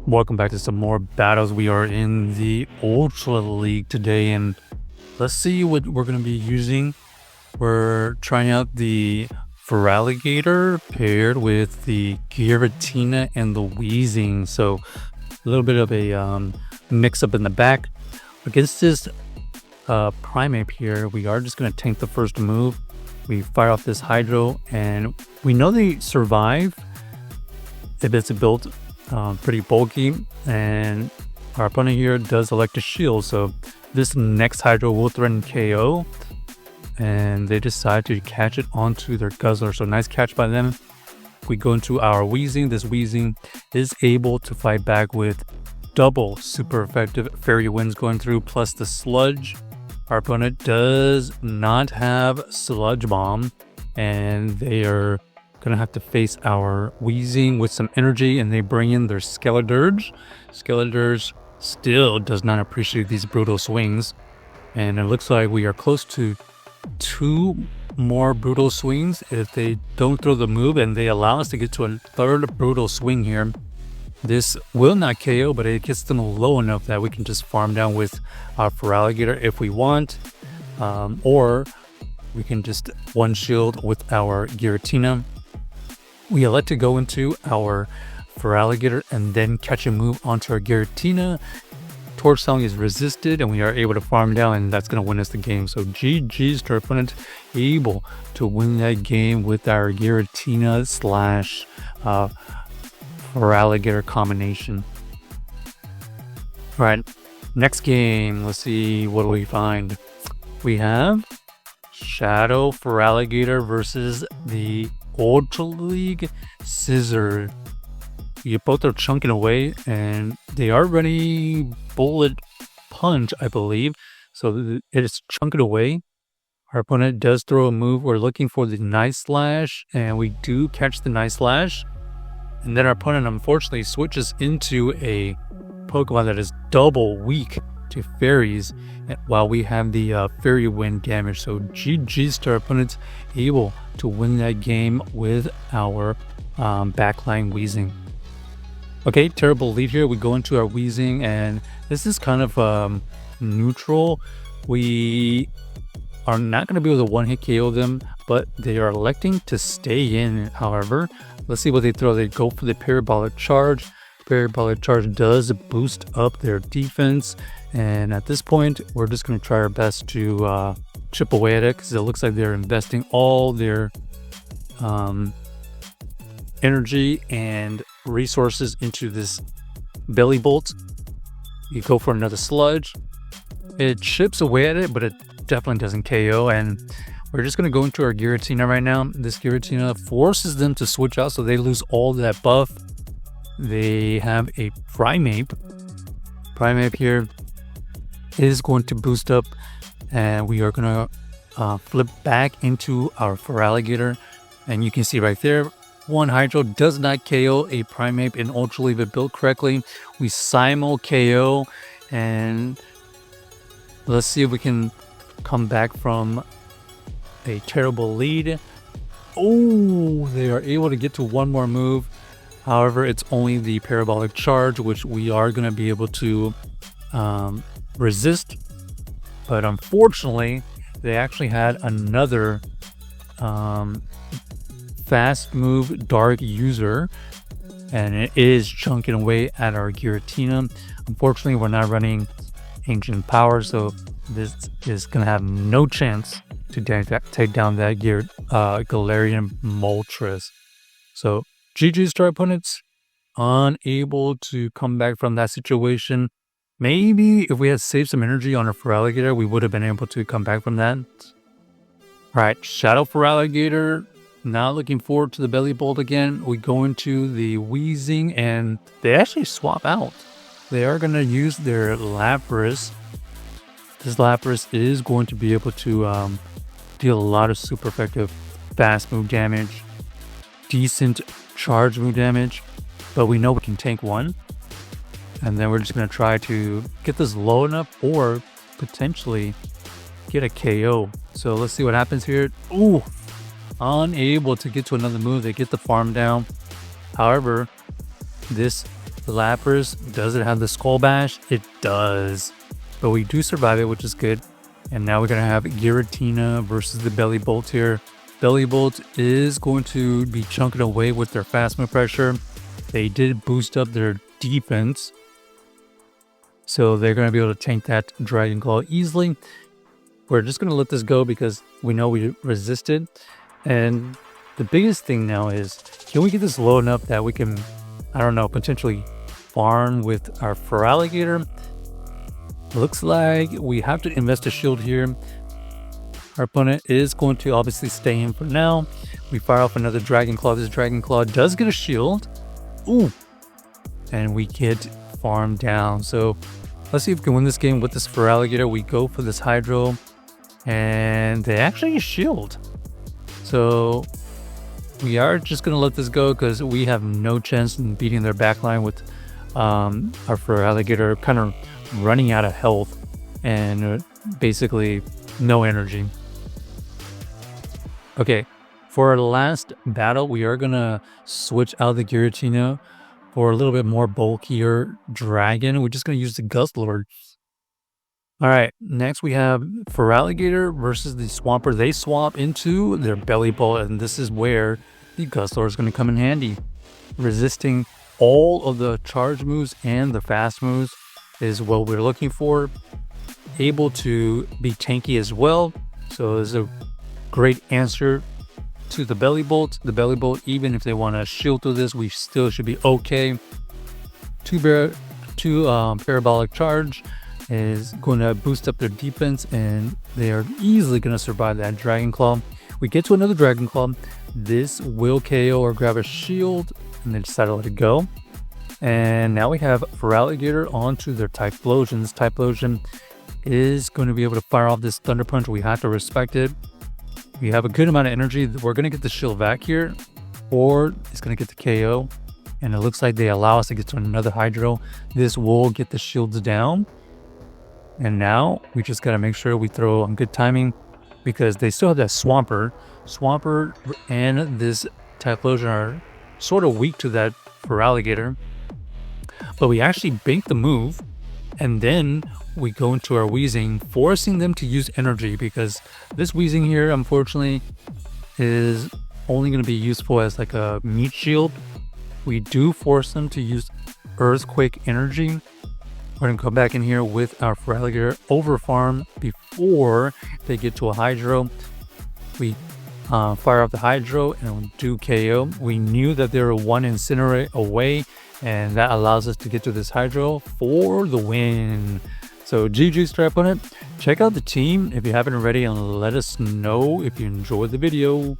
Welcome back to some more battles. We are in the Ultra League today, and let's see what we're going to be using. We're trying out the Feraligatr paired with the Giratina and the Weezing. So a little bit of a mix up in the back. Against this Primeape here, we are just going to tank the first move. We fire off this Hydro, and we know they survive if it's built pretty bulky, and our opponent here does elect to shield, so this next Hydro will threaten KO, and they decide to catch it onto their Guzzler. So nice catch by them. We go into our Weezing. This Weezing is able to fight back with double super effective Fairy Winds going through, plus the Sludge. Our opponent does not have Sludge Bomb, and they are gonna have to face our Weezing with some energy, and they bring in their Skeledirge. Skeledirge still does not appreciate these brutal swings, and it looks like we are close to 2 more brutal swings if they don't throw the move, and they allow us to get to a 3rd brutal swing here. This will not KO, but it gets them low enough that we can just farm down with our Feraligatr if we want, or we can just one shield with our Giratina. We elect to go into our Feraligatr and then catch a move onto our Giratina. Torch Song is resisted, and we are able to farm down, and that's going to win us the game. So GG's to our opponent, able to win that game with our Giratina slash Feraligatr combination. All right, next game. Let's see, what do we find? We have Shadow Feraligatr versus the Ultra League Scissor. You both are chunking away, and they are ready Bullet Punch, I believe. So it is chunking away. Our opponent does throw a move. We're looking for the Nice Slash, and we do catch the Nice Slash. And then our opponent unfortunately switches into a Pokemon that is double weak to fairies, while we have the Fairy Wind damage. So GG's to our opponents, able to win that game with our backline Weezing. Okay, terrible lead here. We go into our Weezing, and this is kind of neutral. We are not going to be able to one-hit KO them, but they are electing to stay in. However, let's see what they throw. They go for the Parabolic Charge. Parabolic Charge does boost up their defense, and at this point we're just going to try our best to chip away at it, because it looks like they're investing all their energy and resources into this Belly Bolt. You go for another Sludge. It chips away at it, but it definitely doesn't KO, and we're just going to go into our Giratina right now. This Giratina forces them to switch out, so they lose all that buff. They have a Primeape. Primeape here is going to boost up, and we are going to flip back into our Feraligatr. And you can see right there, one Hydro does not KO a Primeape in Ultra League if built correctly. We Simul KO, and let's see if we can come back from a terrible lead. Oh, they are able to get to one more move. However, it's only the Parabolic Charge, which we are going to be able to resist. But unfortunately, they actually had another fast move Dark User, and it is chunking away at our Giratina. Unfortunately, we're not running Ancient Power, so this is going to have no chance to take down that Galarian Moltres. So GG's to our opponents, unable to come back from that situation. Maybe if we had saved some energy on our Feraligatr, we would have been able to come back from that. Alright, Shadow Feraligatr, now looking forward to the Belly Bolt again. We go into the Weezing, and they actually swap out. They are going to use their Lapras. This Lapras is going to be able to deal a lot of super effective fast move damage, decent charge move damage, but we know we can tank one, and then we're just going to try to get this low enough or potentially get a KO. So let's see what happens here. Ooh, unable to get to another move. They get the farm down. However, this The Lapras, does it have the Skull Bash? It does. But we do survive it, which is good. And now we're going to have Giratina versus the Belly Bolt here. Belly Bolt is going to be chunking away with their fast move pressure. They did boost up their defense, so they're going to be able to tank that Dragon Claw easily. We're just going to let this go because we know we resisted. And the biggest thing now is, can we get this low enough that we can, I don't know, potentially farm with our Feraligatr? Looks like we have to invest a shield here. Our opponent is going to obviously stay in for now. We fire off another Dragon Claw. This Dragon Claw does get a shield. Ooh. And we get farmed down. So let's see if we can win this game with this Feraligatr. We go for this Hydro. And they actually shield. So we are just going to let this go because we have no chance in beating their backline with our Feraligatr kind of running out of health and basically no energy. Okay, for our last battle, we are going to switch out the Giratina for a little bit more bulkier dragon. We're just going to use the Gust Lord. All right, next we have Feraligatr versus the Swampert. They swap into their Belly Bolt, and this is where the Gust Lord is going to come in handy. Resisting all of the charge moves and the fast moves is what we're looking for. Able to be tanky as well. So it's a great answer to the Belly Bolt. The Belly Bolt, even if they want to shield through this, we still should be okay. Two Parabolic Charge is going to boost up their defense, and they are easily going to survive that Dragon Claw. We get to another Dragon Claw. This will KO or grab a shield, and they decide to let it go. And now we have Feraligatr onto their Typhlosion. This Typhlosion is going to be able to fire off this Thunder Punch. We have to respect it. We have a good amount of energy. We're going to get the shield back here, or it's going to get the KO. And it looks like they allow us to get to another Hydro. This will get the shields down. And now we just got to make sure we throw on good timing because they still have that Swampert. Swampert and this Typhlosion are sort of weak to that Feraligatr. But we actually bank the move, and then we go into our Weezing, forcing them to use energy because this Weezing here, unfortunately, is only going to be useful as like a meat shield. We do force them to use Earthquake energy. We're going to come back in here with our Feraligatr over farm before they get to a Hydro. We fire off the Hydro and do KO. We knew that they were one Incinerate away, and that allows us to get to this Hydro for the win. So GG's to our opponent. Check out the team if you haven't already, and let us know if you enjoyed the video.